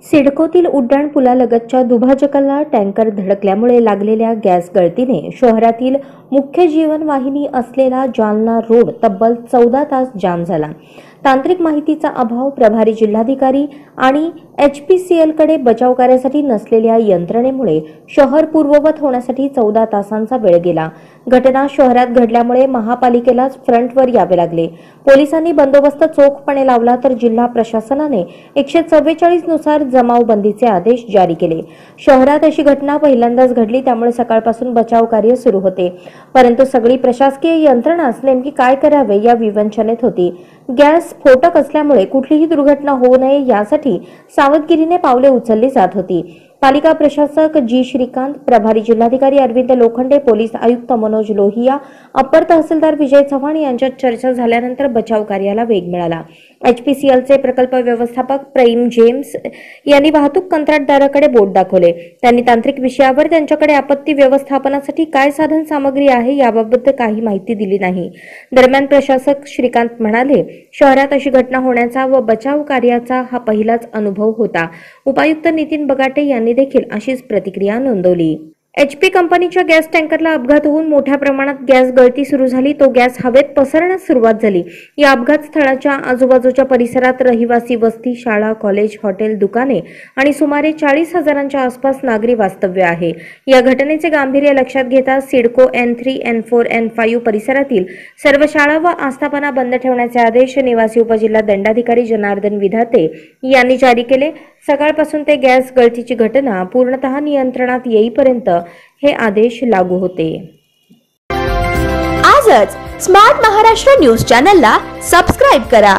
सिडकोतील उड्डाण पुलालगतच्या दुभाजकाला टँकर धडकल्यामुळे लागलेल्या गॅस गळतीने शहरातील मुख्य जीवनवाहिनी असलेला जालना रोड तब्बल 14 तास जाम झाला। तांत्रिक माहितीचा अभाव, प्रभारी जिल्हाधिकारी आणि HPCL कडे बचाव कार्यासाठी नसलेल्या यंत्रणेमुळे शहर पूर्ववत होण्यासाठी 14 तासांचा वेळ गेला। घटना शहरात घडल्यामुळे महापालिकेलाच फ्रंटवर यावे लागले। पोलिसांनी बंदोबस्त चोखपणे लावला तर जिल्हा प्रशासनाने 144 नुसार जमावबंदीचे आदेश जारी केले। शहरात अशी घटना पहिल्यांदाच घडली, त्यामुळे सकाळपासून बचाव कार्य सुरू होते, परंतु सगळी प्रशासकीय यंत्रणाच नेमकी काय करावे या विवंचनेत होती। गॅस स्फोटक असल्यामुळे कुठलीही दुर्घटना होऊ नये यासाठी सावधगिरीने पावले उचलली जात होती। पालिका प्रशासक जी श्रीकांत, प्रभारी जिल्हाधिकारी अरविंद लोखंडे, पोलीस आयुक्त मनोज लोहिया, अप्पर तहसीलदार विजय चव्हाण यांच्यात चर्चा झाल्यानंतर बचाव कार्याला वेग मिळाला। HPCLचे प्रकल्प व्यवस्थापक प्रेम जेम्स यांनी वाहतूक कंत्राटदाराकडे बोट दाखवले। त्यांनी तांत्रिक विषयावर त्यांच्याकडे आपत्ती व्यवस्थापनासाठी काय साधन सामग्री आहे याबाबत काही माहिती दिली नाही। दरम्यान प्रशासक श्रीकांत म्हणाले, शहरात अशी घटना होण्याचा व बचाव कार्याचा हा पहिलाच अनुभव होता। उपायुक्त नितीन बगाटे यांनी देखील अशीच प्रतिक्रिया नोंदवली। HP कंपनीच्या गॅस टँकरला अपघात होऊन मोठ्या प्रमाणात गॅस गळती सुरू झाली। तो गॅस हवेत पसरण्यास सुरुवात झाली। या अपघात स्थळाच्या आजूबाजूच्या परिसरात रहिवासी वस्ती, शाळा, कॉलेज, हॉटेल, दुकाने आणि सुमारे 40,000च्या आसपास नागरी वास्तव्य आहे। या घटनेचे गांभीर्य लक्षात घेता सिडको N3, N4, N5 परिसरातील सर्व शाळा व आस्थापना बंद ठेवण्याचे आदेश निवासी उपजिल्हा दंडाधिकारी जनार्दन विधाते यांनी जारी केले। सकाळपासून ते गॅस गळतीची घटना पूर्णतः नियंत्रणात येईपर्यंत हे आदेश लागू होते। आजच स्मार्ट महाराष्ट्र न्यूज चॅनलला सबस्क्राइब करा।